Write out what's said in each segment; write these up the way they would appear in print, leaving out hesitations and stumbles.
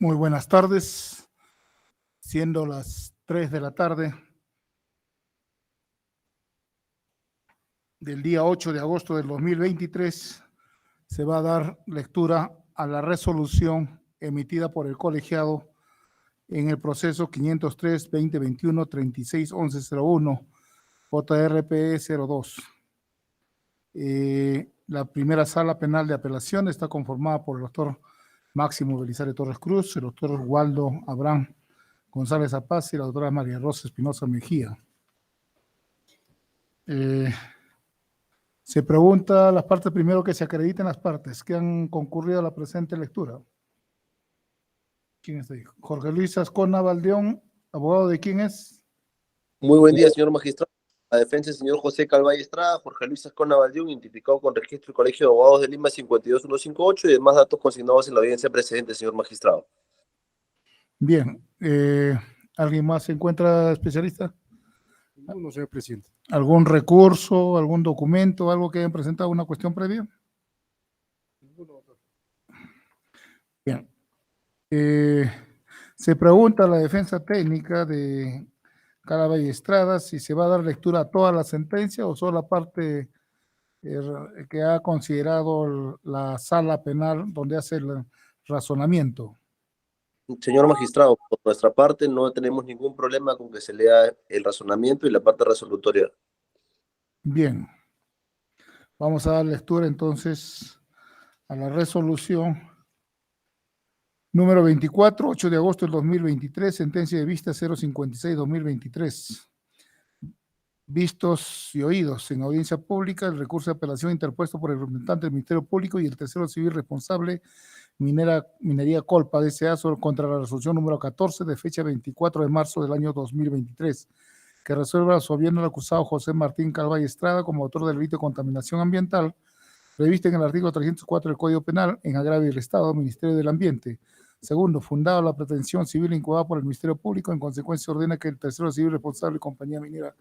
Muy buenas tardes, siendo las 3 de la tarde del día 8 de agosto del 2023, se va a dar lectura a la resolución emitida por el colegiado en el proceso 503-2021-36-1101, JRPE 02. La primera sala penal de apelación está conformada por el doctor Máximo Belisario Torres Cruz, el doctor Waldo Abraham González Apaz y la doctora María Rosa Espinosa Mejía. Se pregunta a las partes primero que se acrediten las partes que han concurrido a la presente lectura. ¿Quién está ahí? Jorge Luis Ascona Valdeón, abogado de quién es. Muy buen día, señor magistrado. La defensa del señor José Calvalle Estrada, Jorge Luis Ascona Valdeón, identificado con registro del Colegio de Abogados de Lima 52158 y demás datos consignados en la audiencia precedente, señor magistrado. Bien. ¿Alguien más se encuentra especialista? No, señor presidente. ¿Algún recurso, algún documento, algo que hayan presentado, una cuestión previa? Bien. Se pregunta a la defensa técnica de Calvalle Estrada si se va a dar lectura a toda la sentencia o solo la parte que ha considerado la sala penal donde hace el razonamiento. Señor magistrado, por nuestra parte no tenemos ningún problema con que se lea el razonamiento y la parte resolutoria. Bien. Vamos a dar lectura entonces a la resolución número 24, 8 de agosto del 2023, sentencia de vista 056-2023. Vistos y oídos en audiencia pública el recurso de apelación interpuesto por el representante del Ministerio Público y el tercero civil responsable Minería Colpa D.C.A. contra la resolución número 14 de fecha 24 de marzo del año 2023, que resuelve absolviendo al acusado José Martín Calvalle Estrada como autor del delito de contaminación ambiental previsto en el artículo 304 del Código Penal en agravio del Estado, Ministerio del Ambiente. Segundo, fundado la pretensión civil incubada por el Ministerio Público, en consecuencia ordena que el tercero civil responsable, compañía minera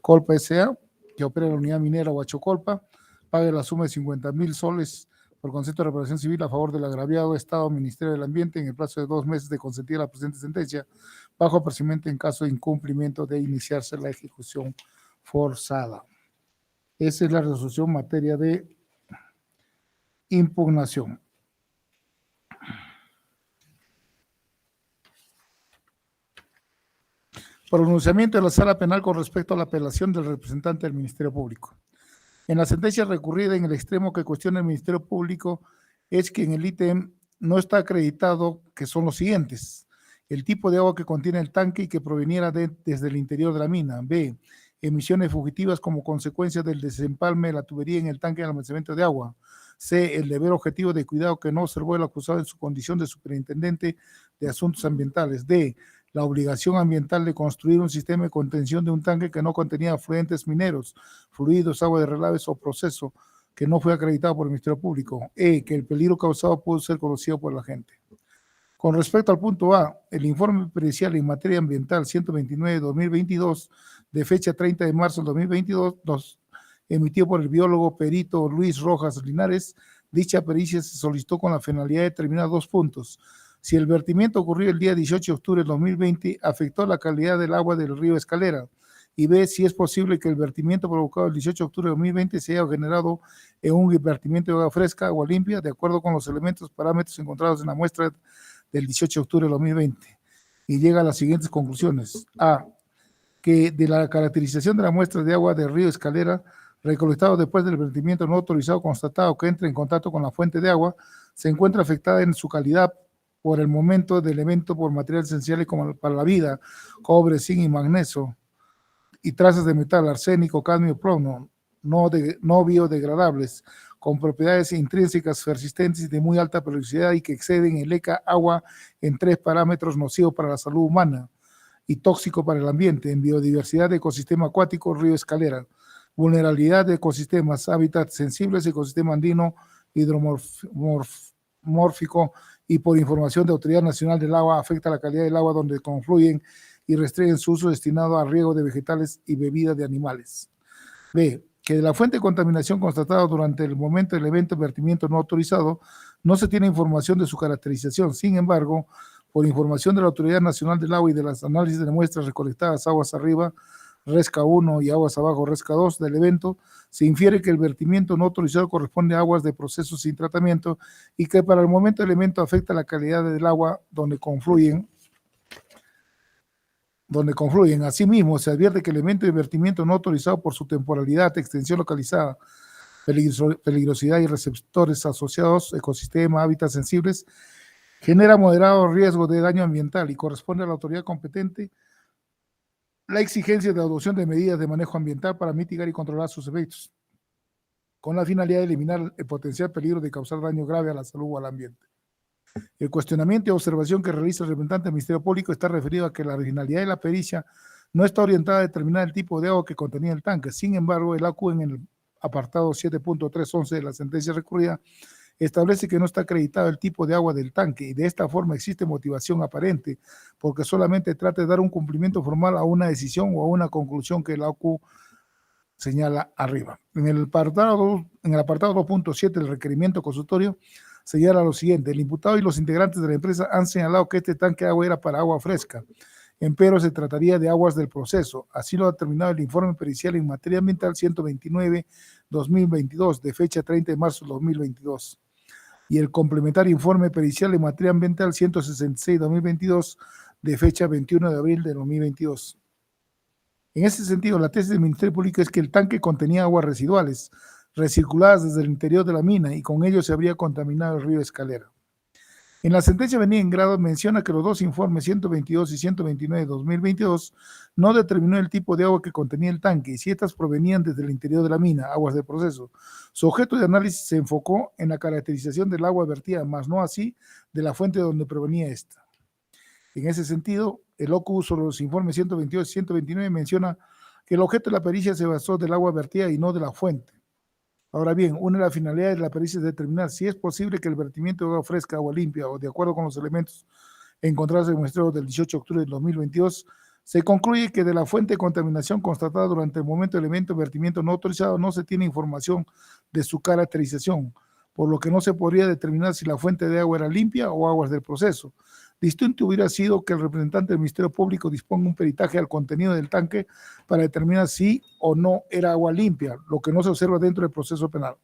Colpa S.A., que opera la unidad minera Huachocolpa, pague la suma de 50,000 soles por concepto de reparación civil a favor del agraviado Estado, Ministerio del Ambiente, en el plazo de 2 meses de consentida la presente sentencia, bajo apercibimiento en caso de incumplimiento de iniciarse la ejecución forzada. Esa es la resolución en materia de impugnación. Pronunciamiento de la Sala Penal con respecto a la apelación del representante del Ministerio Público. En la sentencia recurrida en el extremo que cuestiona el Ministerio Público es que en el ítem no está acreditado que son los siguientes: el tipo de agua que contiene el tanque y que proveniera desde el interior de la mina. B, emisiones fugitivas como consecuencia del desempalme de la tubería en el tanque de almacenamiento de agua. C, el deber objetivo de cuidado que no observó el acusado en su condición de superintendente de asuntos ambientales. D, la obligación ambiental de construir un sistema de contención de un tanque que no contenía afluentes mineros, fluidos, agua de relaves o proceso, que no fue acreditado por el Ministerio Público. E, que el peligro causado pudo ser conocido por la gente. Con respecto al punto A, el informe pericial en materia ambiental 129-2022, de fecha 30 de marzo del 2022, emitido por el biólogo perito Luis Rojas Linares, dicha pericia se solicitó con la finalidad de determinar 2 puntos. Si el vertimiento ocurrió el día 18 de octubre del 2020, afectó la calidad del agua del río Escalera. Y B, si es posible que el vertimiento provocado el 18 de octubre de 2020 se haya generado en un vertimiento de agua fresca, agua limpia, de acuerdo con los elementos, parámetros encontrados en la muestra del 18 de octubre de 2020. Y llega a las siguientes conclusiones. A, que de la caracterización de la muestra de agua del río Escalera, recolectado después del vertimiento no autorizado constatado que entra en contacto con la fuente de agua, se encuentra afectada en su calidad por el momento de elemento por materiales esenciales como para la vida, cobre, zinc y magnesio, y trazas de metal, arsénico, cadmio, plomo, no biodegradables, con propiedades intrínsecas persistentes y de muy alta periodicidad y que exceden el ECA agua en 3 parámetros nocivos para la salud humana y tóxico para el ambiente, en biodiversidad de ecosistema acuático, río Escalera, vulnerabilidad de ecosistemas, hábitats sensibles, ecosistema andino, hidromórfico, y por información de Autoridad Nacional del Agua, afecta la calidad del agua donde confluyen y restringen su uso destinado a riego de vegetales y bebida de animales. B, que de la fuente de contaminación constatada durante el momento del evento de vertimiento no autorizado, no se tiene información de su caracterización. Sin embargo, Por información de la Autoridad Nacional del Agua y de las análisis de muestras recolectadas aguas arriba, Resca 1 y aguas abajo, Resca 2 del evento, se infiere que el vertimiento no autorizado corresponde a aguas de proceso sin tratamiento y que para el momento el elemento afecta la calidad del agua donde confluyen. Asimismo, se advierte que el elemento de vertimiento no autorizado por su temporalidad, extensión localizada, peligrosidad y receptores asociados, ecosistema, hábitats sensibles, genera moderado riesgo de daño ambiental y corresponde a la autoridad competente la exigencia de adopción de medidas de manejo ambiental para mitigar y controlar sus efectos, con la finalidad de eliminar el potencial peligro de causar daño grave a la salud o al ambiente. El cuestionamiento y observación que realiza el representante del Ministerio Público está referido a que la originalidad de la pericia no está orientada a determinar el tipo de agua que contenía el tanque. Sin embargo, el ACU en el apartado 7.311 de la sentencia recurrida establece que no está acreditado el tipo de agua del tanque y de esta forma existe motivación aparente porque solamente trata de dar un cumplimiento formal a una decisión o a una conclusión que el ACU señala arriba. En el apartado 2.7 del requerimiento consultorio señala lo siguiente: el imputado y los integrantes de la empresa han señalado que este tanque de agua era para agua fresca, empero se trataría de aguas del proceso. Así lo ha determinado el informe pericial en materia ambiental 129-2022 de fecha 30 de marzo de 2022 y el complementario informe pericial en materia ambiental 166-2022 de fecha 21 de abril de 2022. En ese sentido, la tesis del Ministerio Público es que el tanque contenía aguas residuales recirculadas desde el interior de la mina y con ello se habría contaminado el río Escalera. En la sentencia venida en grado menciona que los dos informes 122 y 129 de 2022 no determinó el tipo de agua que contenía el tanque y si estas provenían desde el interior de la mina, aguas de proceso. Su objeto de análisis se enfocó en la caracterización del agua vertida, más no así de la fuente de donde provenía esta. En ese sentido, el OCU sobre los informes 122 y 129 menciona que el objeto de la pericia se basó del agua vertida y no de la fuente. Ahora bien, una de las finalidades de la pericia es determinar si es posible que el vertimiento de agua fresca, agua limpia o de acuerdo con los elementos encontrados en el muestreo del 18 de octubre de 2022, se concluye que de la fuente de contaminación constatada durante el momento del evento de vertimiento no autorizado no se tiene información de su caracterización, por lo que no se podría determinar si la fuente de agua era limpia o aguas del proceso. Distinto hubiera sido que el representante del Ministerio Público disponga un peritaje al contenido del tanque para determinar si o no era agua limpia, lo que no se observa dentro del proceso penal.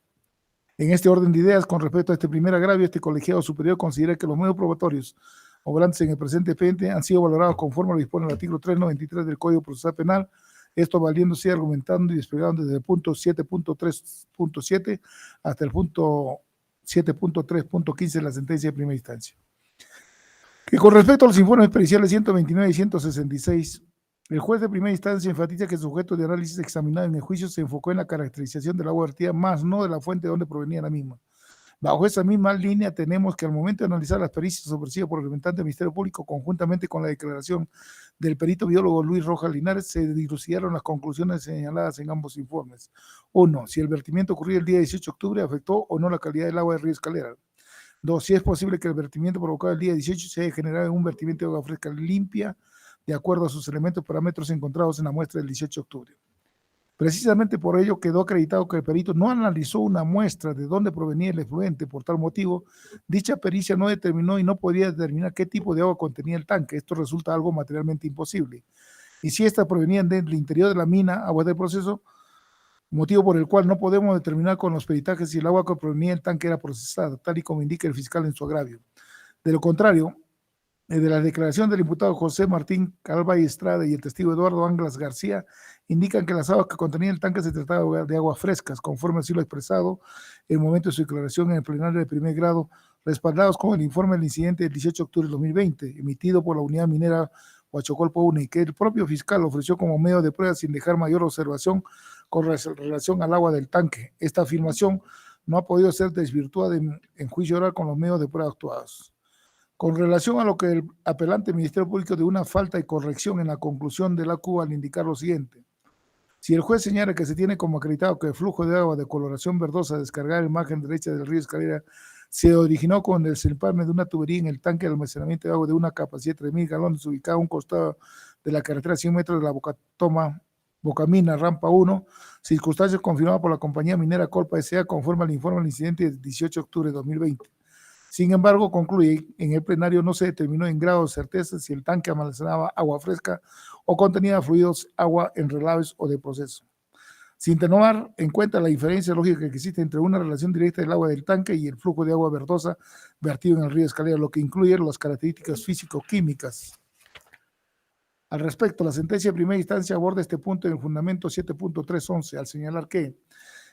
En este orden de ideas, con respecto a este primer agravio, este colegiado superior considera que los medios probatorios obrantes en el presente expediente han sido valorados conforme lo dispone el artículo 393 del Código Procesal Penal, esto valiéndose, argumentando y desplegando desde el punto 7.3.7 hasta el punto 7.3.15 de la sentencia de primera instancia. Que con respecto a los informes periciales 129 y 166, el juez de primera instancia enfatiza que el sujeto de análisis examinado en el juicio se enfocó en la caracterización del agua vertida, más no de la fuente de donde provenía la misma. Bajo esa misma línea tenemos que al momento de analizar las pericias ofrecidas por el representante del Ministerio Público conjuntamente con la declaración del perito biólogo Luis Rojas Linares, se dilucidaron las conclusiones señaladas en ambos informes. 1. Si el vertimiento ocurrido el día 18 de octubre afectó o no la calidad del agua del río Escalera. 2. Si es posible que el vertimiento provocado el día 18 se haya generado en un vertimiento de agua fresca limpia de acuerdo a sus elementos parámetros encontrados en la muestra del 18 de octubre. Precisamente por ello quedó acreditado que el perito no analizó una muestra de dónde provenía el efluente. Por tal motivo, dicha pericia no determinó y no podía determinar qué tipo de agua contenía el tanque. Esto resulta algo materialmente imposible. Y si estas provenían del interior de la mina, agua del proceso, motivo por el cual no podemos determinar con los peritajes si el agua que provenía del tanque era procesada, tal y como indica el fiscal en su agravio. De lo contrario, de la declaración del imputado José Martín Calvay Estrada y el testigo Eduardo Ánglas García, indican que las aguas que contenía el tanque se trataba de aguas frescas, conforme así lo expresado en el momento de su declaración en el plenario de primer grado, respaldados con el informe del incidente del 18 de octubre de 2020, emitido por la unidad minera Huachocolpo 1, y que el propio fiscal ofreció como medio de prueba sin dejar mayor observación con relación al agua del tanque. Esta afirmación no ha podido ser desvirtuada en juicio oral con los medios de prueba actuados. Con relación a lo que el apelante Ministerio Público de una falta de corrección en la conclusión de la CUA al indicar lo siguiente: si el juez señala que se tiene como acreditado que el flujo de agua de coloración verdosa descargada en la margen derecha del río Escalera se originó con el desempalme de una tubería en el tanque de almacenamiento de agua de una capacidad de 3.000 galones ubicada a un costado de la carretera 100 metros de la Bocamina, Rampa 1, circunstancias confirmadas por la compañía minera Colpa S.A. conforme al informe del incidente del 18 de octubre de 2020. Sin embargo, concluye, en el plenario no se determinó en grado de certeza si el tanque almacenaba agua fresca o contenía fluidos, agua en relaves o de proceso, sin tomar en cuenta la diferencia lógica que existe entre una relación directa del agua del tanque y el flujo de agua verdosa vertido en el río Escalera, lo que incluye las características físico-químicas. Al respecto, la sentencia de primera instancia aborda este punto en el fundamento 7.311, al señalar que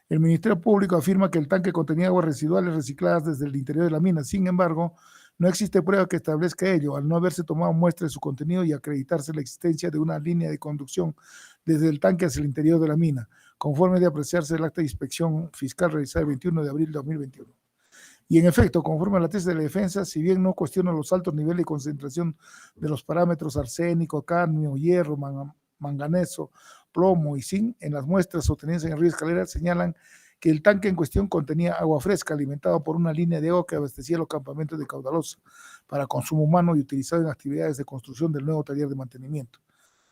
el Ministerio Público afirma que el tanque contenía aguas residuales recicladas desde el interior de la mina. Sin embargo, no existe prueba que establezca ello, al no haberse tomado muestra de su contenido y acreditarse la existencia de una línea de conducción desde el tanque hacia el interior de la mina, conforme de apreciarse el acta de inspección fiscal realizada el 21 de abril de 2021. Y en efecto, conforme a la tesis de la defensa, si bien no cuestiona los altos niveles de concentración de los parámetros arsénico, cadmio, hierro, manganeso, plomo y zinc en las muestras obtenidas en el río Escalera, señalan que el tanque en cuestión contenía agua fresca alimentado por una línea de agua que abastecía los campamentos de Caudalosa para consumo humano y utilizado en actividades de construcción del nuevo taller de mantenimiento.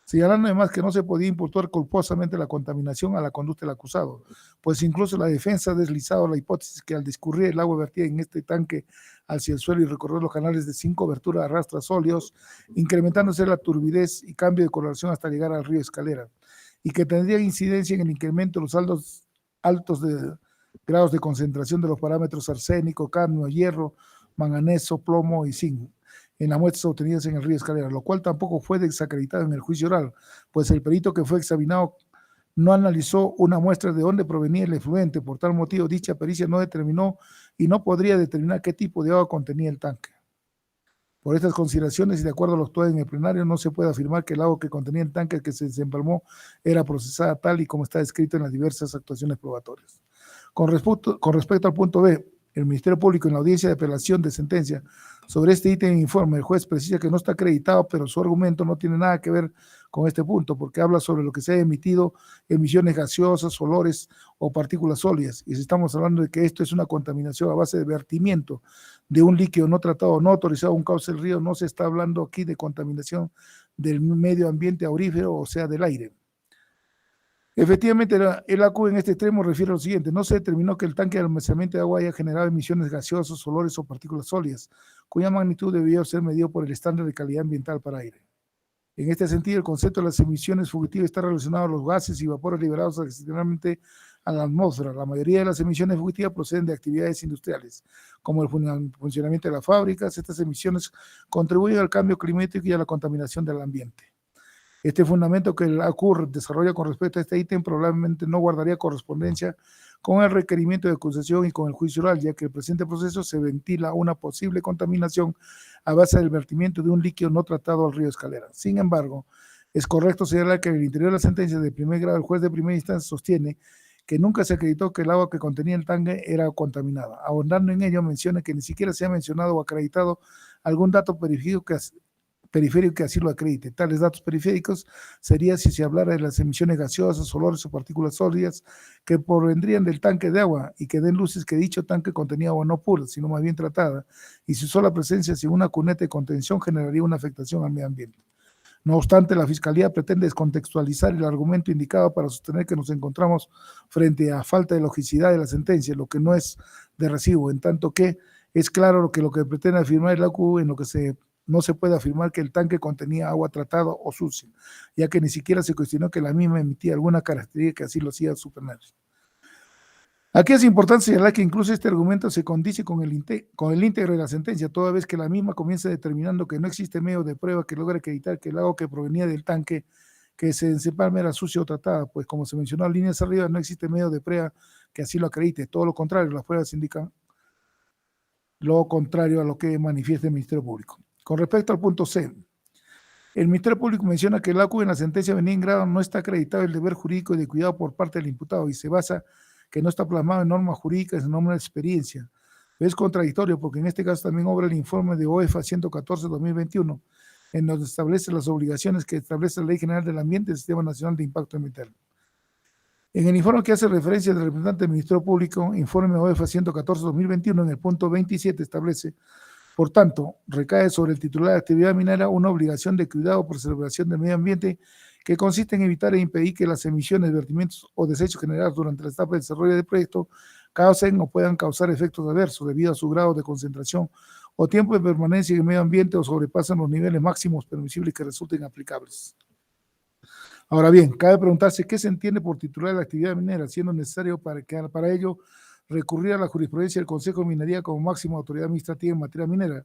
Señalando además que no se podía imputar culposamente la contaminación a la conducta del acusado, pues incluso la defensa ha deslizado la hipótesis que al discurrir el agua vertida en este tanque hacia el suelo y recorrer los canales de 5 aberturas arrastra sólidos, incrementándose la turbidez y cambio de coloración hasta llegar al río Escalera, y que tendría incidencia en el incremento de los altos de grados de concentración de los parámetros arsénico, cadmio, hierro, manganeso, plomo y zinc en las muestras obtenidas en el río Escalera, lo cual tampoco fue desacreditado en el juicio oral, pues el perito que fue examinado no analizó una muestra de dónde provenía el efluente. Por tal motivo, dicha pericia no determinó y no podría determinar qué tipo de agua contenía el tanque. Por estas consideraciones y de acuerdo a lo actuado en el plenario, no se puede afirmar que el agua que contenía el tanque que se desempalmó era procesada tal y como está descrito en las diversas actuaciones probatorias. Con respecto al punto B, el Ministerio Público en la audiencia de apelación de sentencia sobre este ítem de informe, el juez precisa que no está acreditado, pero su argumento no tiene nada que ver con este punto, porque habla sobre lo que se ha emitido, emisiones gaseosas, olores o partículas sólidas, y si estamos hablando de que esto es una contaminación a base de vertimiento de un líquido no tratado, no autorizado a un cauce del río, no se está hablando aquí de contaminación del medio ambiente aurífero, o sea, del aire. Efectivamente, el ACU en este extremo refiere a lo siguiente: no se determinó que el tanque de almacenamiento de agua haya generado emisiones gaseosas, olores o partículas sólidas, cuya magnitud debió ser medido por el estándar de calidad ambiental para aire. En este sentido, el concepto de las emisiones fugitivas está relacionado a los gases y vapores liberados accidentalmente a la atmósfera. La mayoría de las emisiones fugitivas proceden de actividades industriales, como el funcionamiento de las fábricas. Estas emisiones contribuyen al cambio climático y a la contaminación del ambiente. Este fundamento que el ACUR desarrolla con respecto a este ítem probablemente no guardaría correspondencia con el requerimiento de acusación y con el juicio oral, ya que el presente proceso se ventila una posible contaminación a base del vertimiento de un líquido no tratado al río Escalera. Sin embargo, es correcto señalar que en el interior de la sentencia de primer grado, el juez de primera instancia sostiene que nunca se acreditó que el agua que contenía el tanque era contaminada. Ahondando en ello, menciona que ni siquiera se ha mencionado o acreditado algún dato periférico que así lo acredite. Tales datos periféricos serían si se hablara de las emisiones gaseosas, olores o partículas sólidas que provendrían del tanque de agua y que den luces que dicho tanque contenía agua no pura, sino más bien tratada, y su sola presencia sin una cuneta de contención generaría una afectación al medio ambiente. No obstante, la Fiscalía pretende descontextualizar el argumento indicado para sostener que nos encontramos frente a falta de logicidad de la sentencia, lo que no es de recibo, en tanto que es claro que lo que pretende afirmar el ACU en lo que no se puede afirmar que el tanque contenía agua tratada o sucia, ya que ni siquiera se cuestionó que la misma emitía alguna característica que así lo hacía supernar. Aquí es importante señalar que incluso este argumento se condice con el íntegro de la sentencia, toda vez que la misma comienza determinando que no existe medio de prueba que logre acreditar que el agua que provenía del tanque que se desempalma era sucia o tratada, pues como se mencionó en líneas arriba, no existe medio de prueba que así lo acredite. Todo lo contrario, las pruebas indican lo contrario a lo que manifiesta el Ministerio Público. Con respecto al punto C, el Ministerio Público menciona que el ACU en la sentencia venida en grado no está acreditado el deber jurídico y de cuidado por parte del imputado y se basa que no está plasmado en normas jurídicas, en normas de experiencia. Es contradictorio porque en este caso también obra el informe de OEFA 114-2021, en donde establece las obligaciones que establece la Ley General del Ambiente y el Sistema Nacional de Impacto Ambiental. En el informe que hace referencia del representante del Ministerio Público, informe OEFA 114-2021, en el punto 27 establece: por tanto, recae sobre el titular de actividad minera una obligación de cuidado o preservación del medio ambiente que consiste en evitar e impedir que las emisiones, vertimientos o desechos generados durante la etapa de desarrollo del proyecto causen o puedan causar efectos adversos debido a su grado de concentración o tiempo de permanencia en el medio ambiente o sobrepasan los niveles máximos permisibles que resulten aplicables. Ahora bien, cabe preguntarse qué se entiende por titular de la actividad minera, siendo necesario para ello recurrir a la jurisprudencia del Consejo de Minería como máxima autoridad administrativa en materia minera,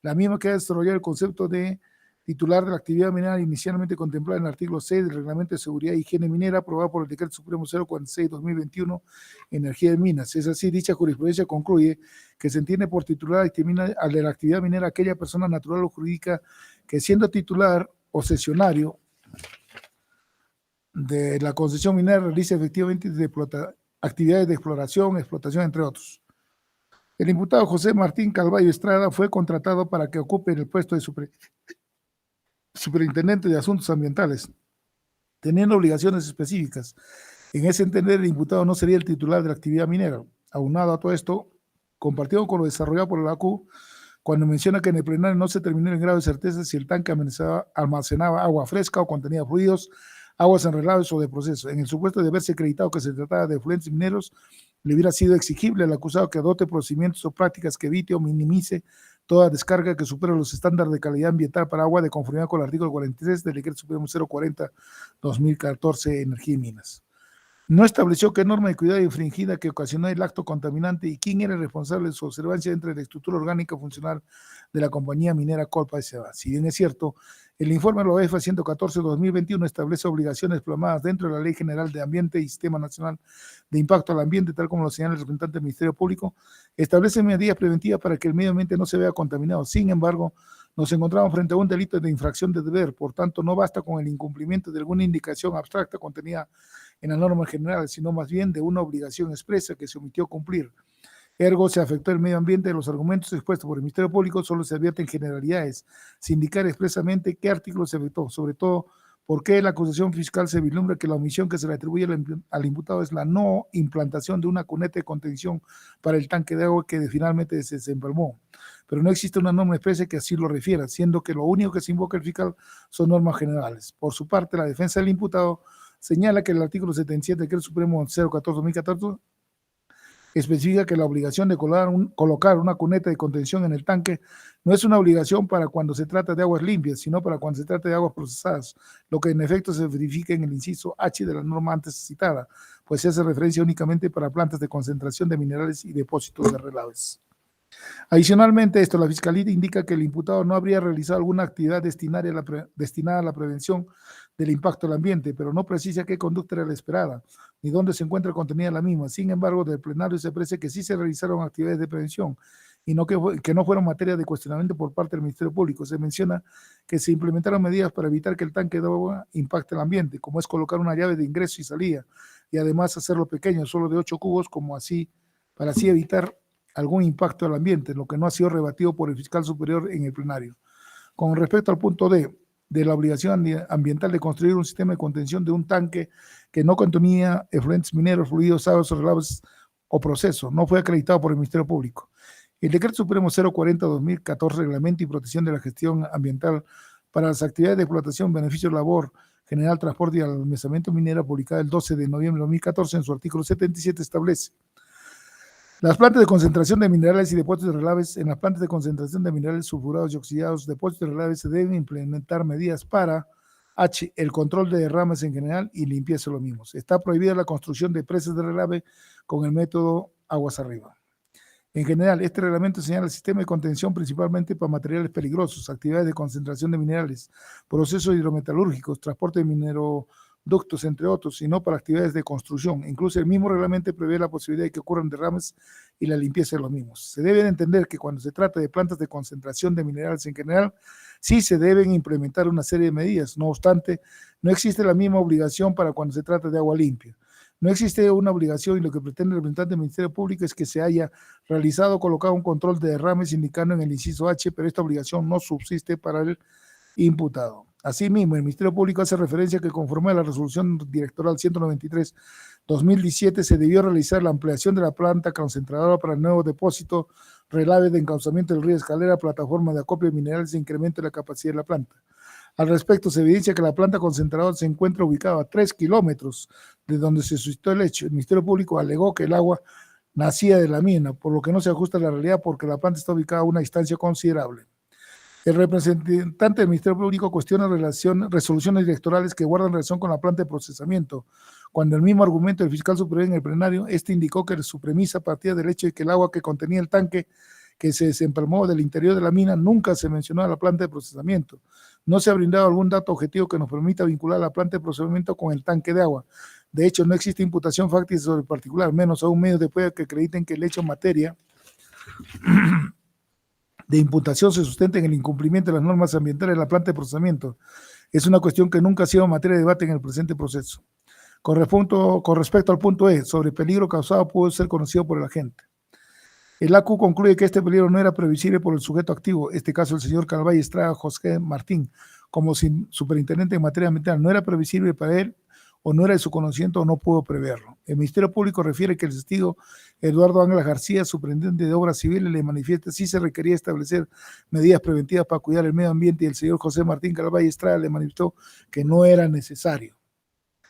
la misma que ha desarrollado el concepto de titular de la actividad minera inicialmente contemplada en el artículo 6 del Reglamento de Seguridad e Higiene Minera aprobado por el Decreto Supremo 046/2021, Energía de Minas. Es así, dicha jurisprudencia concluye que se entiende por titular de la actividad minera aquella persona natural o jurídica que siendo titular o cesionario de la concesión minera realiza efectivamente actividades de exploración, explotación, entre otros. El imputado José Martín Calvayo Estrada fue contratado para que ocupe el puesto de superintendente de asuntos ambientales, teniendo obligaciones específicas. En ese entender, el imputado no sería el titular de la actividad minera. Aunado a todo esto, compartido con lo desarrollado por la ACU, cuando menciona que en el plenario no se terminó en grado de certeza si el tanque almacenaba agua fresca o contenía fluidos, aguas enrelables o de proceso. En el supuesto de haberse acreditado que se trataba de efluentes mineros, le hubiera sido exigible al acusado que adopte procedimientos o prácticas que evite o minimice toda descarga que supere los estándares de calidad ambiental para agua de conformidad con el artículo 43 del Decreto Supremo 040/2014, Energía y Minas. No estableció qué norma de cuidado infringida que ocasionó el acto contaminante y quién era el responsable de su observancia dentro de la estructura orgánica funcional de la compañía minera Colpa S.A. Si bien es cierto, el informe de la OEFA 114/2021 establece obligaciones plasmadas dentro de la Ley General de Ambiente y Sistema Nacional de Impacto al Ambiente, tal como lo señala el representante del Ministerio Público, establece medidas preventivas para que el medio ambiente no se vea contaminado. Sin embargo, nos encontramos frente a un delito de infracción de deber, por tanto, no basta con el incumplimiento de alguna indicación abstracta contenida en la norma general, sino más bien de una obligación expresa que se omitió cumplir. Ergo, se afectó el medio ambiente. De los argumentos expuestos por el Ministerio Público solo se advierten generalidades, sin indicar expresamente qué artículo se afectó, sobre todo por qué la acusación fiscal se vislumbra que la omisión que se le atribuye al imputado es la no implantación de una cuneta de contención para el tanque de agua que finalmente se desempalmó. Pero no existe una norma expresa que así lo refiera, siendo que lo único que se invoca el fiscal son normas generales. Por su parte, la defensa del imputado señala que el artículo 77 del Decreto Supremo 014/2014 especifica que la obligación de colocar una cuneta de contención en el tanque no es una obligación para cuando se trata de aguas limpias, sino para cuando se trata de aguas procesadas, lo que en efecto se verifica en el inciso H de la norma antes citada, pues se hace referencia únicamente para plantas de concentración de minerales y depósitos de relaves. Adicionalmente a esto, la Fiscalía indica que el imputado no habría realizado alguna actividad destinada a la prevención del impacto al ambiente, pero no precisa qué conducta era la esperada, ni dónde se encuentra contenida la misma. Sin embargo, del plenario se aprecia que sí se realizaron actividades de prevención y que no fueron materia de cuestionamiento por parte del Ministerio Público. Se menciona que se implementaron medidas para evitar que el tanque de agua impacte el ambiente, como es colocar una llave de ingreso y salida, y además hacerlo pequeño, solo de 8 cubos, para así evitar algún impacto al ambiente, lo que no ha sido rebatido por el fiscal superior en el plenario. Con respecto al punto D, de la obligación ambiental de construir un sistema de contención de un tanque que no contenía efluentes mineros, fluidos, aguas, relaves o procesos, no fue acreditado por el Ministerio Público. El Decreto Supremo 040/2014, Reglamento y Protección de la Gestión Ambiental para las actividades de explotación, beneficio, labor, general, transporte y almacenamiento minero, publicado el 12 de noviembre de 2014, en su artículo 77 establece: las plantas de concentración de minerales y depósitos de relaves. En las plantas de concentración de minerales sulfurados y oxidados, depósitos de relaves, se deben implementar medidas para H, el control de derrames en general y limpieza de los mismos. Está prohibida la construcción de presas de relave con el método aguas arriba. En general, este reglamento señala el sistema de contención principalmente para materiales peligrosos, actividades de concentración de minerales, procesos hidrometalúrgicos, transporte de mineroductos, entre otros, y no para actividades de construcción. Incluso el mismo reglamento prevé la posibilidad de que ocurran derrames y la limpieza de los mismos. Se debe entender que cuando se trata de plantas de concentración de minerales en general, sí se deben implementar una serie de medidas. No obstante, no existe la misma obligación para cuando se trata de agua limpia. No existe una obligación, y lo que pretende el representante del Ministerio Público es que se haya realizado o colocado un control de derrames indicando en el inciso H, pero esta obligación no subsiste para el imputado. Asimismo, el Ministerio Público hace referencia que conforme a la resolución directoral 193/2017 se debió realizar la ampliación de la planta concentradora para el nuevo depósito relave de encauzamiento del río Escalera, plataforma de acopio de minerales e incremento de la capacidad de la planta. Al respecto, se evidencia que la planta concentradora se encuentra ubicada a 3 kilómetros de donde se suscitó el hecho. El Ministerio Público alegó que el agua nacía de la mina, por lo que no se ajusta a la realidad porque la planta está ubicada a una distancia considerable. El representante del Ministerio Público cuestiona resoluciones directorales que guardan relación con la planta de procesamiento, cuando el mismo argumento del fiscal superior en el plenario, indicó que su premisa partía del hecho de que el agua que contenía el tanque que se desempalmó del interior de la mina nunca se mencionó a la planta de procesamiento. No se ha brindado algún dato objetivo que nos permita vincular la planta de procesamiento con el tanque de agua. De hecho, no existe imputación fáctica sobre el particular, menos aún medios de prueba que acrediten que el hecho en materia de imputación se sustenta en el incumplimiento de las normas ambientales de la planta de procesamiento. Es una cuestión que nunca ha sido materia de debate en el presente proceso. Con respecto al punto E, sobre el peligro causado pudo ser conocido por el agente. El ACU concluye que este peligro no era previsible por el sujeto activo, este caso el señor Calvay Estrada José Martín, como superintendente en materia ambiental, no era previsible para él o no era de su conocimiento o no pudo preverlo. El Ministerio Público refiere que el testigo Eduardo Ángel García, superintendente de Obras Civiles, le manifiesta si se requería establecer medidas preventivas para cuidar el medio ambiente y el señor José Martín Calvay Estrada le manifestó que no era necesario.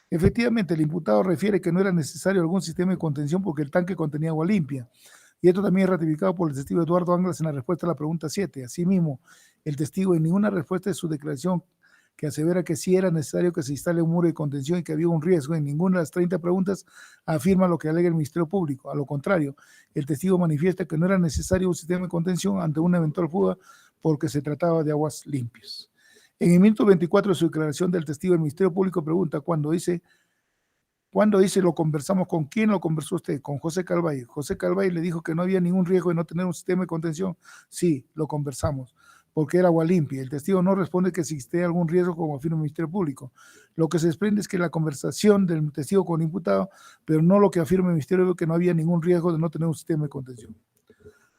Efectivamente, el imputado refiere que no era necesario algún sistema de contención porque el tanque contenía agua limpia. Y esto también es ratificado por el testigo Eduardo Ángel en la respuesta a la pregunta 7. Asimismo, el testigo en ninguna respuesta de su declaración que asevera que sí era necesario que se instale un muro de contención y que había un riesgo en ninguna de las 30 preguntas afirma lo que alega el Ministerio Público. A lo contrario, el testigo manifiesta que no era necesario un sistema de contención ante una eventual fuga porque se trataba de aguas limpias. En el minuto 24 de su declaración del testigo, el Ministerio Público pregunta cuando dice lo conversamos, ¿con quién lo conversó usted? Con José Calvay. José Calvay le dijo que no había ningún riesgo de no tener un sistema de contención. Sí, lo conversamos, porque era agua limpia. El testigo no responde que existe algún riesgo, como afirma el Ministerio Público. Lo que se desprende es que la conversación del testigo con el imputado, pero no lo que afirma el Ministerio, que no había ningún riesgo de no tener un sistema de contención.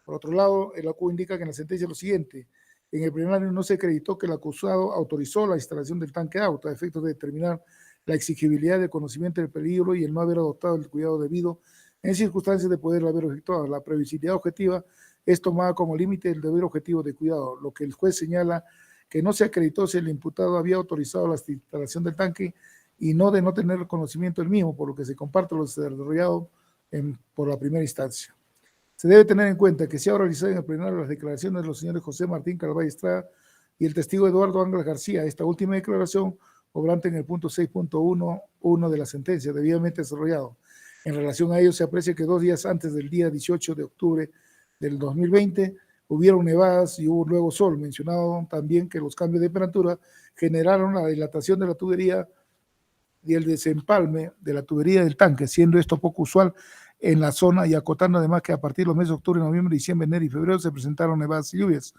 Por otro lado, el ACU indica que en la sentencia lo siguiente: en el plenario no se acreditó que el acusado autorizó la instalación del tanque de agua a efectos de determinar la exigibilidad del conocimiento del peligro y el no haber adoptado el cuidado debido en circunstancias de poder haber efectuado. La previsibilidad objetiva es tomada como límite del deber objetivo de cuidado, lo que el juez señala que no se acreditó si el imputado había autorizado la instalación del tanque y no de no tener conocimiento del mismo, por lo que se comparte lo desarrollado por la primera instancia. Se debe tener en cuenta que se ha realizado en el plenario las declaraciones de los señores José Martín Calvay Estrada y el testigo Eduardo Ángel García. Esta última declaración obrante en el punto 6.1.1 de la sentencia, debidamente desarrollado. En relación a ello, se aprecia que 2 días antes del día 18 de octubre del 2020 hubieron nevadas y hubo luego sol. Mencionado también que los cambios de temperatura generaron la dilatación de la tubería y el desempalme de la tubería del tanque, siendo esto poco usual en la zona y acotando además que a partir de los meses de octubre, noviembre, diciembre, enero y febrero se presentaron nevadas y lluvias.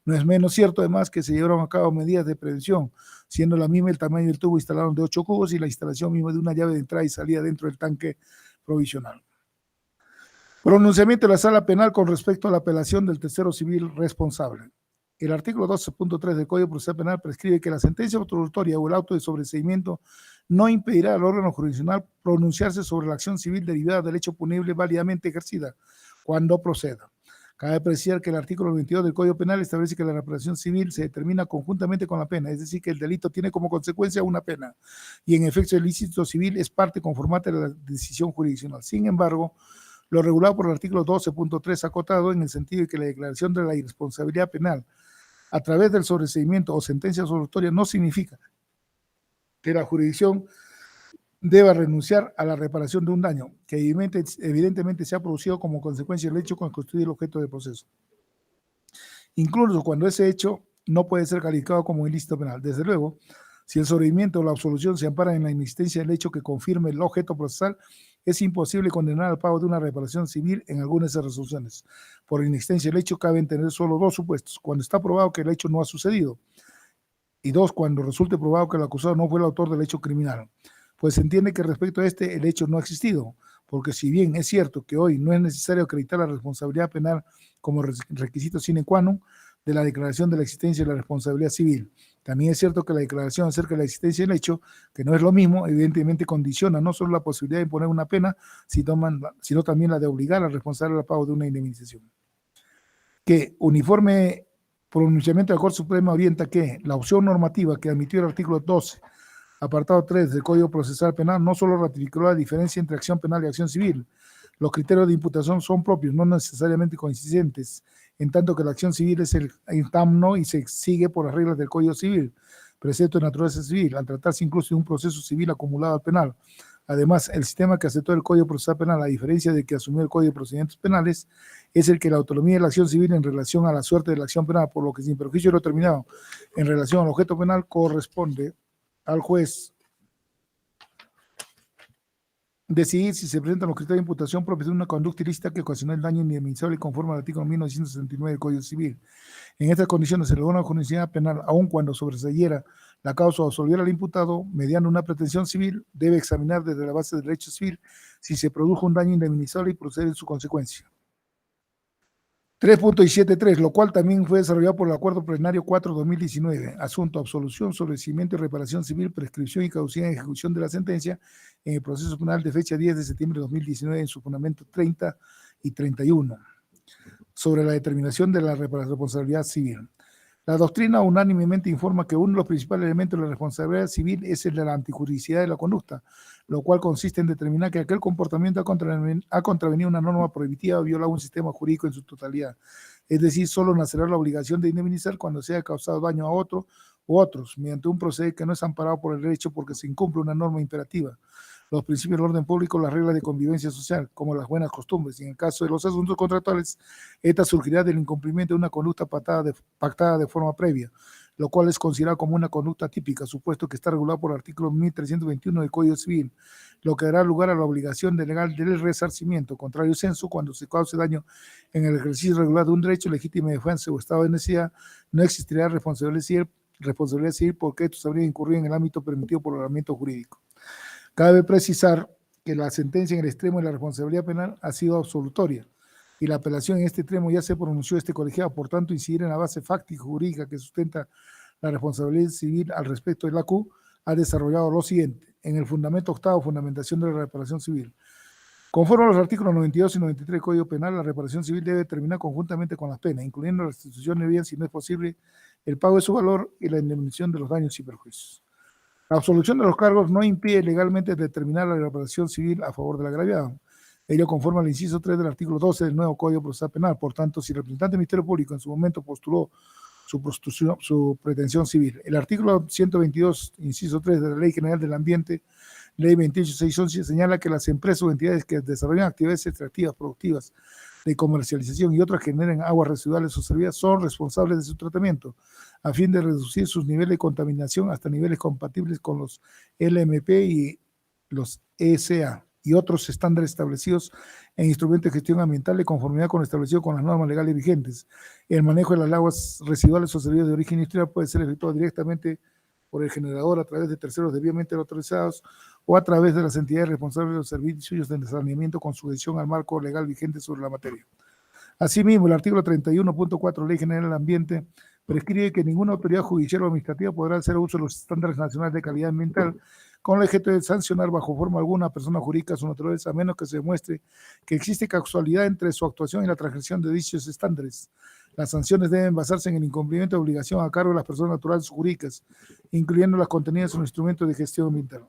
No es menos cierto además que se llevaron a cabo medidas de prevención, siendo la misma el tamaño del tubo instalado de 8 cubos y la instalación misma de una llave de entrada y salida dentro del tanque provisional. Pronunciamiento de la Sala Penal con respecto a la apelación del tercero civil responsable. El artículo 12.3 del Código Procesal Penal prescribe que la sentencia absolutoria o el auto de sobreseimiento no impedirá al órgano jurisdiccional pronunciarse sobre la acción civil derivada del hecho punible válidamente ejercida cuando proceda. Cabe precisar que el artículo 22 del Código Penal establece que la reparación civil se determina conjuntamente con la pena, es decir, que el delito tiene como consecuencia una pena y en efecto el ilícito civil es parte conformante de la decisión jurisdiccional. Sin embargo, lo regulado por el artículo 12.3 acotado en el sentido de que la declaración de la irresponsabilidad penal a través del sobreseimiento o sentencia absolutoria no significa que la jurisdicción deba renunciar a la reparación de un daño que evidentemente se ha producido como consecuencia del hecho con constituir el objeto del proceso, incluso cuando ese hecho no puede ser calificado como ilícito penal. Desde luego, si el sobreseimiento o la absolución se ampara en la inexistencia del hecho que confirme el objeto procesal, es imposible condenar al pago de una reparación civil en algunas de esas resoluciones. Por inexistencia del hecho caben tener solo 2 supuestos: cuando está probado que el hecho no ha sucedido, y 2, cuando resulte probado que el acusado no fue el autor del hecho criminal. Pues se entiende que respecto a este, el hecho no ha existido, porque si bien es cierto que hoy no es necesario acreditar la responsabilidad penal como requisito sine qua non de la declaración de la existencia de la responsabilidad civil, también es cierto que la declaración acerca de la existencia del hecho, que no es lo mismo, evidentemente condiciona no solo la posibilidad de imponer una pena, sino también la de obligar al responsable al pago de una indemnización. Que uniforme pronunciamiento de la Corte Suprema orienta que la opción normativa que admitió el artículo 12, apartado 3 del Código Procesal Penal, no solo ratificó la diferencia entre acción penal y acción civil, Los criterios de imputación son propios, no necesariamente coincidentes, en tanto que la acción civil es el tamno y se sigue por las reglas del Código Civil, precepto de naturaleza civil, al tratarse incluso de un proceso civil acumulado al penal. Además, el sistema que aceptó el Código Procesal Penal, a diferencia de que asumió el Código de Procedimientos Penales, es el que la autonomía de la acción civil en relación a la suerte de la acción penal, por lo que sin perjuicio de lo determinado en relación al objeto penal, corresponde al juez decidir si se presentan los criterios de imputación propios de una conducta ilícita que ocasionó el daño indemnizable conforme al artículo 1969 del Código Civil. En estas condiciones, se logró una juridicidad penal, aun cuando sobreseyera la causa o absolviera al imputado, mediante una pretensión civil, debe examinar desde la base del derecho civil si se produjo un daño indemnizable y proceder en su consecuencia. 3.73, lo cual también fue desarrollado por el Acuerdo Plenario 4/2019. Asunto: absolución, sobreseimiento y reparación civil, prescripción y caducidad en ejecución de la sentencia en el proceso penal de fecha 10 de septiembre de 2019 en su fundamento 30 y 31. Sobre la determinación de la responsabilidad civil. La doctrina unánimemente informa que uno de los principales elementos de la responsabilidad civil es el de la antijuridicidad de la conducta, lo cual consiste en determinar que aquel comportamiento ha contravenido una norma prohibitiva o violado un sistema jurídico en su totalidad. Es decir, solo nacerá la obligación de indemnizar cuando se haya causado daño a otro u otros, mediante un proceder que no es amparado por el derecho porque se incumple una norma imperativa, los principios del orden público, las reglas de convivencia social, como las buenas costumbres. Y en el caso de los asuntos contractuales, esta surgirá del incumplimiento de una conducta pactada de forma previa, lo cual es considerado como una conducta típica, supuesto que está regulado por el artículo 1321 del Código Civil, lo que dará lugar a la obligación legal del resarcimiento. Contrario censo, cuando se cause daño en el ejercicio regular de un derecho legítimo de defensa o estado de necesidad, no existirá responsabilidad civil porque esto habría incurrido en el ámbito permitido por el ordenamiento jurídico. Cabe precisar que la sentencia en el extremo de la responsabilidad penal ha sido absolutoria y la apelación en este extremo ya se pronunció este colegiado, por tanto, incidir en la base fáctica jurídica que sustenta la responsabilidad civil al respecto de la Q, ha desarrollado lo siguiente. En el fundamento octavo, fundamentación de la reparación civil. Conforme a los artículos 92 y 93 del Código Penal, la reparación civil debe terminar conjuntamente con las penas, incluyendo la restitución de bienes si no es posible, el pago de su valor y la indemnización de los daños y perjuicios. La absolución de los cargos no impide legalmente determinar la reparación civil a favor del agraviado. Ello conforme al inciso 3 del artículo 12 del nuevo Código Procesal Penal. Por tanto, si el representante del Ministerio Público en su momento postuló su pretensión civil, el artículo 122, inciso 3 de la Ley General del Ambiente, Ley 28611, señala que las empresas o entidades que desarrollan actividades extractivas, productivas, de comercialización y otras que generen aguas residuales o servidas son responsables de su tratamiento, a fin de reducir sus niveles de contaminación hasta niveles compatibles con los LMP y los ESA y otros estándares establecidos en instrumentos de gestión ambiental de conformidad con lo establecido con las normas legales vigentes. El manejo de las aguas residuales o servidas de origen industrial puede ser efectuado directamente por el generador a través de terceros debidamente autorizados o a través de las entidades responsables de los servicios de saneamiento con sujeción al marco legal vigente sobre la materia. Asimismo, el artículo 31.4 Ley General del Ambiente prescribe que ninguna autoridad judicial o administrativa podrá hacer uso de los estándares nacionales de calidad ambiental con el objeto de sancionar bajo forma alguna a persona jurídica o su naturaleza, a menos que se demuestre que existe causalidad entre su actuación y la transgresión de dichos estándares. Las sanciones deben basarse en el incumplimiento de obligación a cargo de las personas naturales o jurídicas, incluyendo las contenidas en los instrumentos de gestión ambiental.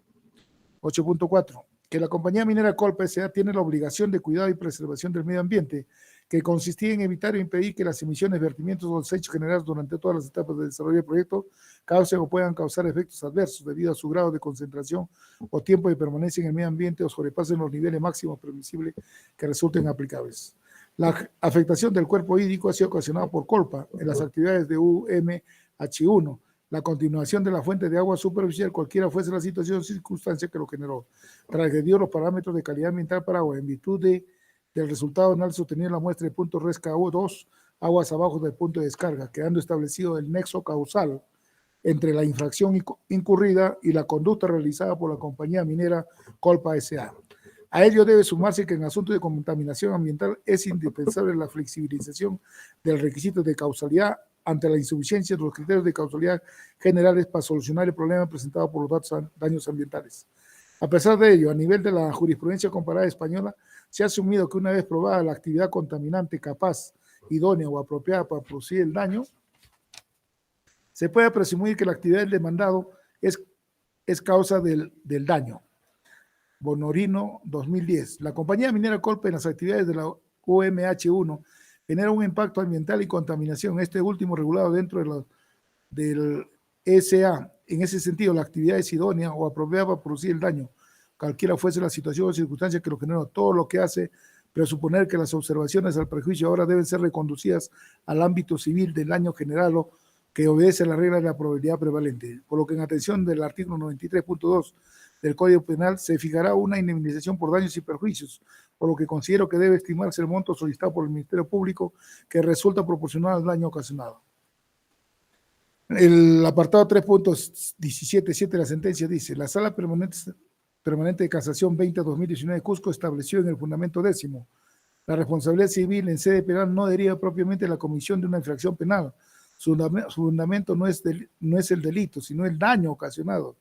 8.4. Que la compañía minera Colpa S.A. tiene la obligación de cuidado y preservación del medio ambiente, que consistía en evitar o impedir que las emisiones, vertimientos o desechos generados durante todas las etapas de desarrollo del proyecto causen o puedan causar efectos adversos debido a su grado de concentración o tiempo de permanencia en el medio ambiente o sobrepasen los niveles máximos permisibles que resulten aplicables. La afectación del cuerpo hídrico ha sido ocasionada por Colpa en las actividades de UMH1, la continuación de la fuente de agua superficial, cualquiera fuese la situación o circunstancia que lo generó, transgredió los parámetros de calidad ambiental para agua en virtud del resultado análisis obtenido en la muestra de punto RESCA-2, aguas abajo del punto de descarga, quedando establecido el nexo causal entre la infracción incurrida y la conducta realizada por la compañía minera Colpa S.A. A ello debe sumarse que en asuntos de contaminación ambiental es indispensable la flexibilización del requisito de causalidad ante la insuficiencia de los criterios de causalidad generales para solucionar el problema presentado por los daños ambientales. A pesar de ello, a nivel de la jurisprudencia comparada española, se ha asumido que una vez probada la actividad contaminante capaz, idónea o apropiada para producir el daño, se puede presumir que la actividad del demandado es causa del daño. Bonorino 2010. La compañía minera Colpa en las actividades de la UMH1 genera un impacto ambiental y contaminación, este último regulado dentro del ESA. En ese sentido, la actividad es idónea o apropiada para producir el daño, cualquiera fuese la situación o circunstancia que lo generó. Todo lo que hace presuponer que las observaciones al prejuicio ahora deben ser reconducidas al ámbito civil del daño generado que obedece a la regla de la probabilidad prevalente. Por lo que en atención del artículo 93.2 del Código Penal se fijará una indemnización por daños y perjuicios, por lo que considero que debe estimarse el monto solicitado por el Ministerio Público que resulta proporcional al daño ocasionado. El apartado 3.17.7 de la sentencia dice: la Sala Permanente de Casación 20-2019 de Cusco estableció en el fundamento 10º la responsabilidad civil en sede penal no deriva propiamente de la comisión de una infracción penal. Su fundamento no es el delito, sino el daño ocasionado,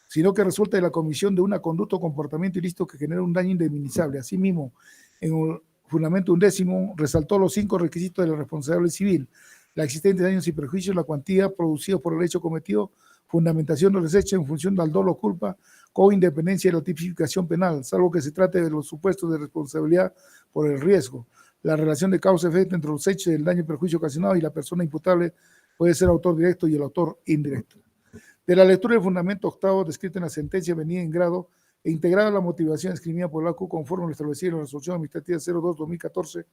sino que resulta de la comisión de una conducta o comportamiento ilícito que genera un daño indemnizable. Asimismo, en el fundamento 11º resaltó los 5 requisitos de la responsabilidad civil: la existencia de daños y perjuicios, la cuantía producidos por el hecho cometido, fundamentación de los hechos en función del dolo o culpa, con independencia de la tipificación penal, salvo que se trate de los supuestos de responsabilidad por el riesgo. La relación de causa-efecto entre los hechos del daño y perjuicio ocasionado y la persona imputable puede ser autor directo y el autor indirecto. De la lectura del fundamento octavo descrito en la sentencia venía en grado e integrada la motivación escribida por la ACU conforme lo establecido en la resolución administrativa 02-2014,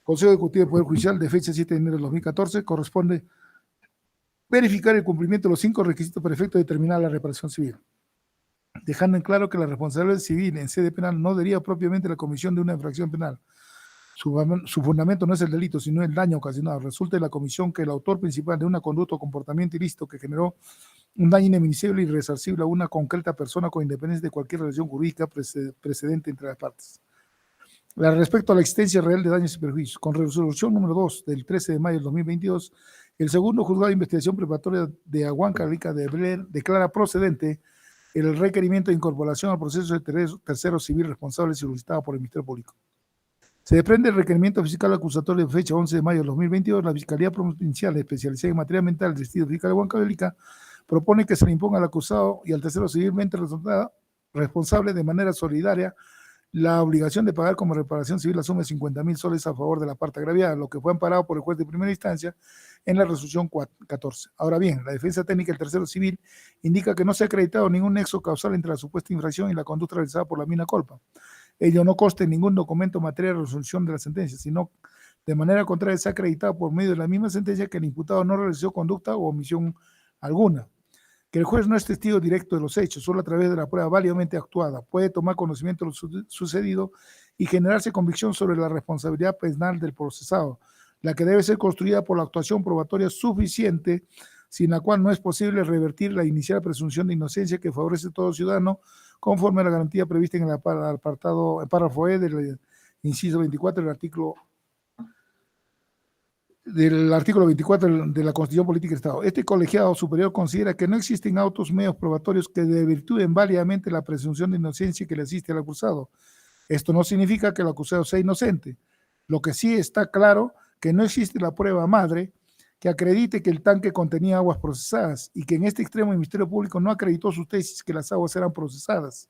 Consejo Ejecutivo del Poder Judicial de fecha 7 de enero de 2014, corresponde verificar el cumplimiento de los 5 requisitos para efecto de determinar la reparación civil, dejando en claro que la responsabilidad civil en sede penal no deriva propiamente de la comisión de una infracción penal. Su fundamento no es el delito, sino el daño ocasionado. Resulta de la comisión que el autor principal de una conducta o comportamiento ilícito que generó un daño indemnizable y irresarcible a una concreta persona con independencia de cualquier relación jurídica precedente entre las partes. Respecto a la existencia real de daños y perjuicios, con resolución número 2 del 13 de mayo del 2022, el segundo juzgado de investigación preparatoria de Huancavelica de Beler declara procedente el requerimiento de incorporación al proceso de tercero civil responsable solicitado por el Ministerio Público. Se desprende el requerimiento fiscal acusatorio de fecha 11 de mayo de 2022. La Fiscalía Provincial especializada en materia mental del Distrito Fiscal de Huancavelica propone que se le imponga al acusado y al tercero civilmente responsable de manera solidaria la obligación de pagar como reparación civil la suma de 50.000 soles a favor de la parte agraviada, lo que fue amparado por el juez de primera instancia en la resolución 14. Ahora bien, la defensa técnica del tercero civil indica que no se ha acreditado ningún nexo causal entre la supuesta infracción y la conducta realizada por la mina Colpa. Ello no consta en ningún documento material de resolución de la sentencia, sino de manera contraria se ha acreditado por medio de la misma sentencia que el imputado no realizó conducta o omisión alguna. Que el juez no es testigo directo de los hechos, solo a través de la prueba válidamente actuada, puede tomar conocimiento de lo sucedido y generarse convicción sobre la responsabilidad penal del procesado, la que debe ser construida por la actuación probatoria suficiente, sin la cual no es posible revertir la inicial presunción de inocencia que favorece a todo ciudadano, conforme a la garantía prevista en el párrafo E del inciso 24 del artículo 24 de la Constitución Política del Estado. Este colegiado superior considera que no existen autos medios probatorios que desvirtúen válidamente la presunción de inocencia que le asiste al acusado. Esto no significa que el acusado sea inocente. Lo que sí está claro que no existe la prueba madre que acredite que el tanque contenía aguas procesadas y que en este extremo el Ministerio Público no acreditó su tesis que las aguas eran procesadas.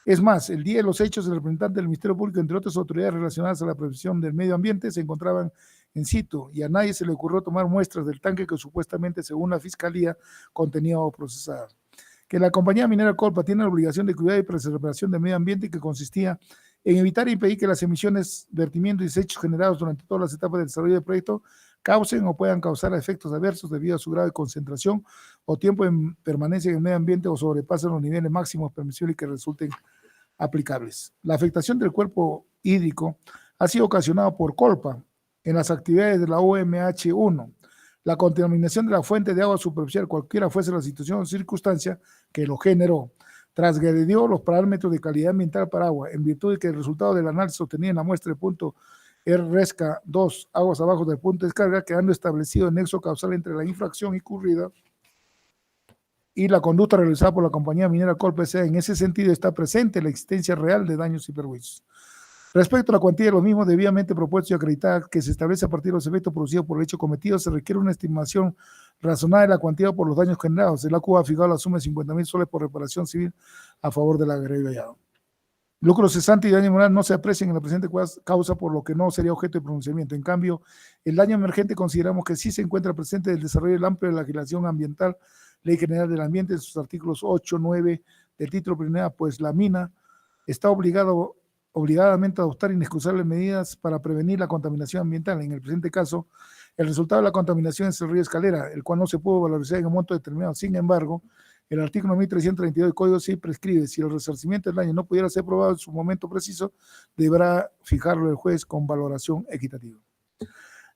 Es más, el día de los hechos, el representante del Ministerio Público, entre otras autoridades relacionadas a la protección del medio ambiente, se encontraban en situ y a nadie se le ocurrió tomar muestras del tanque que supuestamente, según la Fiscalía, contenía agua procesada. Que la compañía minera Colpa tiene la obligación de cuidado y preservación del medio ambiente que consistía en evitar e impedir que las emisiones, vertimientos y desechos generados durante todas las etapas del desarrollo del proyecto causen o puedan causar efectos adversos debido a su grado de concentración o tiempo de permanencia en el medio ambiente o sobrepasen los niveles máximos permisibles que resulten aplicables. La afectación del cuerpo hídrico ha sido ocasionada por Colpa en las actividades de la UMH1. La contaminación de la fuente de agua superficial, cualquiera fuese la situación o circunstancia que lo generó, transgredió los parámetros de calidad ambiental para agua, en virtud de que el resultado del análisis obtenido en la muestra de punto RESCA 2, aguas abajo del punto de descarga, quedando establecido el nexo causal entre la infracción incurrida y la conducta realizada por la compañía minera Colpa S.A. En ese sentido está presente la existencia real de daños y perjuicios. Respecto a la cuantía de los mismos debidamente propuestos y acreditados que se establece a partir de los efectos producidos por el hecho cometido, se requiere una estimación razonable de la cuantía por los daños generados. El ACU ha fijado la suma de 50.000 soles por reparación civil a favor del agraviado. Lucro cesante y daño moral no se aprecian en la presente causa, por lo que no sería objeto de pronunciamiento. En cambio, el daño emergente consideramos que sí se encuentra presente del desarrollo del amplio de la legislación ambiental, Ley General del Ambiente, en sus artículos 8, 9 del título primero, pues la mina está obligadamente a adoptar inexcusables medidas para prevenir la contaminación ambiental. En el presente caso, el resultado de la contaminación es el río Escalera, el cual no se pudo valorizar en un monto determinado. Sin embargo, el artículo 1332 del Código Civil prescribe: si el resarcimiento del daño no pudiera ser probado en su momento preciso, deberá fijarlo el juez con valoración equitativa.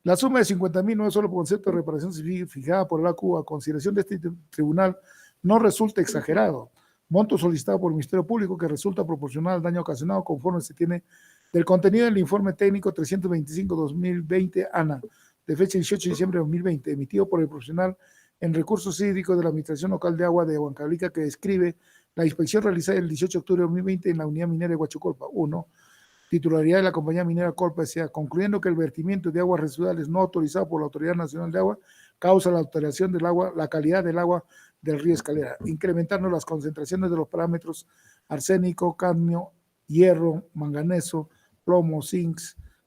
La suma de 50.000 no es solo por concepto de reparación civil fijada por la CUA. A consideración de este tribunal, no resulta exagerado. Monto solicitado por el Ministerio Público que resulta proporcional al daño ocasionado conforme se tiene del contenido del informe técnico 325-2020 ANA, de fecha 18 de diciembre de 2020, emitido por el profesional en recursos hídricos de la Administración Local de Agua de Huancavelica, que describe la inspección realizada el 18 de octubre de 2020 en la unidad minera de Huachocolpa. 1. Titularidad de la compañía minera Colpa S.A., concluyendo que el vertimiento de aguas residuales no autorizado por la Autoridad Nacional de Agua causa la alteración del agua, la calidad del agua del río Escalera, incrementando las concentraciones de los parámetros arsénico, cadmio, hierro, manganeso, plomo, zinc,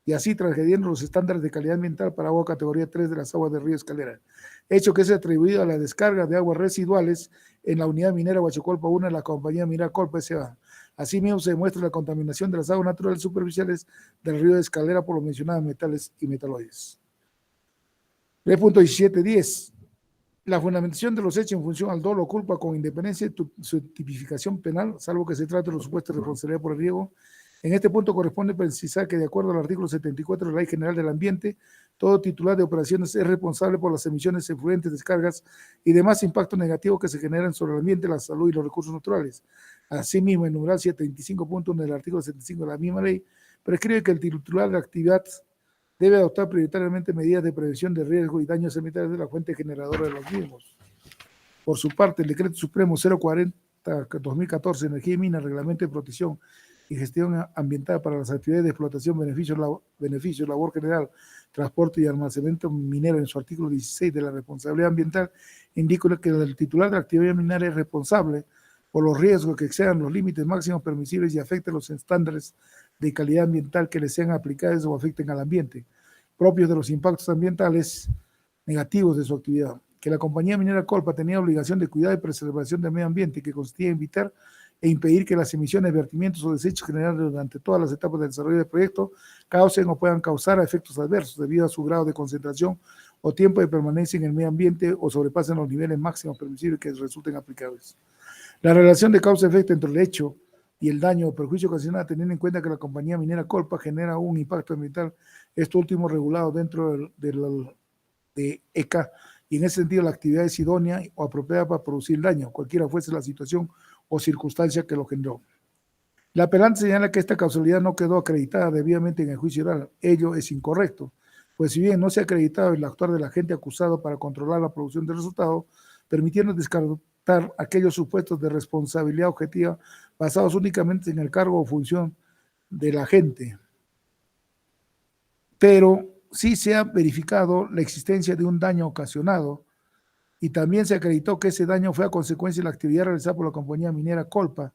y así transgrediendo los estándares de calidad ambiental para agua categoría 3 de las aguas del río Escalera, hecho que es atribuido a la descarga de aguas residuales en la unidad minera Huachocolpa 1 de la compañía minera Colpa S.A. Asimismo, se demuestra la contaminación de las aguas naturales superficiales del río de Escalera por los mencionados metales y metaloides. 3.1710. La fundamentación de los hechos en función al dolo o culpa con independencia de su tipificación penal, salvo que se trate de los supuestos de responsabilidad por el riego. En este punto corresponde precisar que, de acuerdo al artículo 74 de la Ley General del Ambiente, todo titular de operaciones es responsable por las emisiones, efluentes, descargas y demás impactos negativos que se generan sobre el ambiente, la salud y los recursos naturales. Asimismo, en numeral 75.1 del artículo 75 de la misma ley, prescribe que el titular de la actividad debe adoptar prioritariamente medidas de prevención de riesgo y daños ambientales de la fuente generadora de los mismos. Por su parte, el Decreto Supremo 040/2014, Energía y Minas, Reglamento de Protección y Gestión Ambiental para las actividades de explotación, beneficios, labor general, transporte y almacenamiento minero, en su artículo 16 de la responsabilidad ambiental, indica que el titular de la actividad minera es responsable por los riesgos que excedan los límites máximos permisibles y afecten los estándares de calidad ambiental que les sean aplicados o afecten al ambiente, propios de los impactos ambientales negativos de su actividad. Que la compañía minera Colpa tenía obligación de cuidado y preservación del medio ambiente, que consistía en evitar e impedir que las emisiones, vertimientos o desechos generados durante todas las etapas del desarrollo del proyecto causen o puedan causar efectos adversos debido a su grado de concentración o tiempo de permanencia en el medio ambiente o sobrepasen los niveles máximos permisibles que resulten aplicables. La relación de causa-efecto entre el hecho y el daño o perjuicio ocasionado, teniendo en cuenta que la compañía minera Colpa genera un impacto ambiental, esto último regulado dentro de ECA, y en ese sentido la actividad es idónea o apropiada para producir daño, cualquiera fuese la situación o circunstancia que lo generó. La apelante señala que esta causalidad no quedó acreditada debidamente en el juicio oral. Ello es incorrecto, pues si bien no se ha acreditado el actuar del agente acusado para controlar la producción del resultado, permitiendo descartar aquellos supuestos de responsabilidad objetiva basados únicamente en el cargo o función del agente. Pero sí se ha verificado la existencia de un daño ocasionado y también se acreditó que ese daño fue a consecuencia de la actividad realizada por la compañía minera Colpa,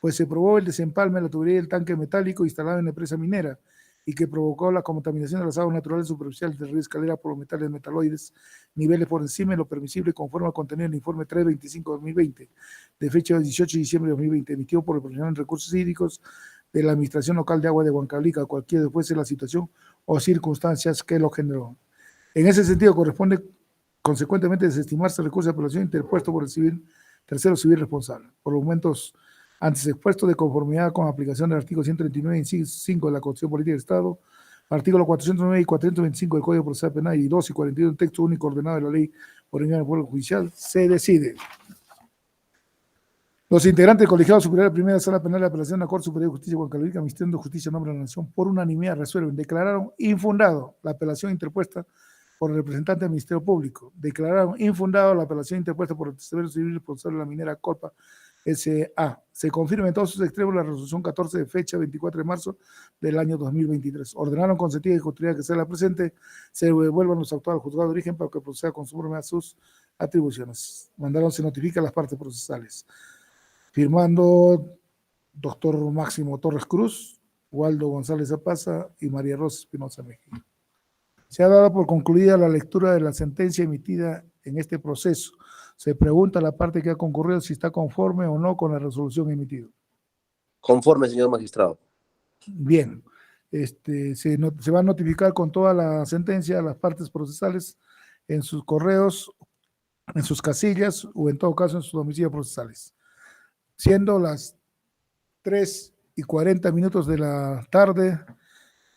pues se probó el desempalme de la tubería del tanque metálico instalado en la empresa minera y que provocó la contaminación de las aguas naturales superficiales del río Escalera por los metales metaloides, niveles por encima de lo permisible conforme al contenido del informe 325-2020, de fecha 18 de diciembre de 2020, emitido por el profesional en recursos hídricos de la Administración Local de Agua de Huancavelica, cualquiera fuese la situación o circunstancias que lo generó. En ese sentido, corresponde consecuentemente desestimarse el recurso de apelación interpuesto por el tercero civil responsable. Por los momentos antes expuestos, de conformidad con la aplicación del artículo 139, inciso 5 de la Constitución Política del Estado, artículo 409 y 425 del Código Procesal Penal y 2 y 41 del texto único ordenado de la ley ordenada del Poder Judicial, se decide. Los integrantes del Colegiado Superior de la Primera Sala Penal de Apelación de la Corte Superior de Justicia de Huancavelica, Ministerio de Justicia en nombre de la Nación, por unanimidad resuelven: declararon infundado la apelación interpuesta por el representante del Ministerio Público; declararon infundado la apelación interpuesta por el tercero civil responsable de la minera Colpa S.A. Se confirma en todos sus extremos la resolución 14 de fecha 24 de marzo del año 2023. Ordenaron con sentido y autoridad que sea la presente, se devuelvan los actuales al juzgado de origen para que proceda conforme a sus atribuciones. Mandaron, se notifica a las partes procesales. Firmando doctor Máximo Torres Cruz, Waldo González Zapaza y María Rosa Espinosa Mejía. Se ha dado por concluida la lectura de la sentencia emitida en este proceso. Se pregunta a la parte que ha concurrido si está conforme o no con la resolución emitida. Conforme, señor magistrado. Bien, se va a notificar con toda la sentencia a las partes procesales en sus correos, en sus casillas o en todo caso en sus domicilios procesales. Siendo las 3:40 de la tarde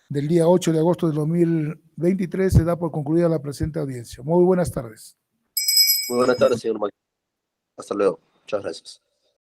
del día 8 de agosto del 2023, se da por concluida la presente audiencia. Muy buenas tardes. Muy buenas tardes, señor magistrado. Hasta luego. Muchas gracias.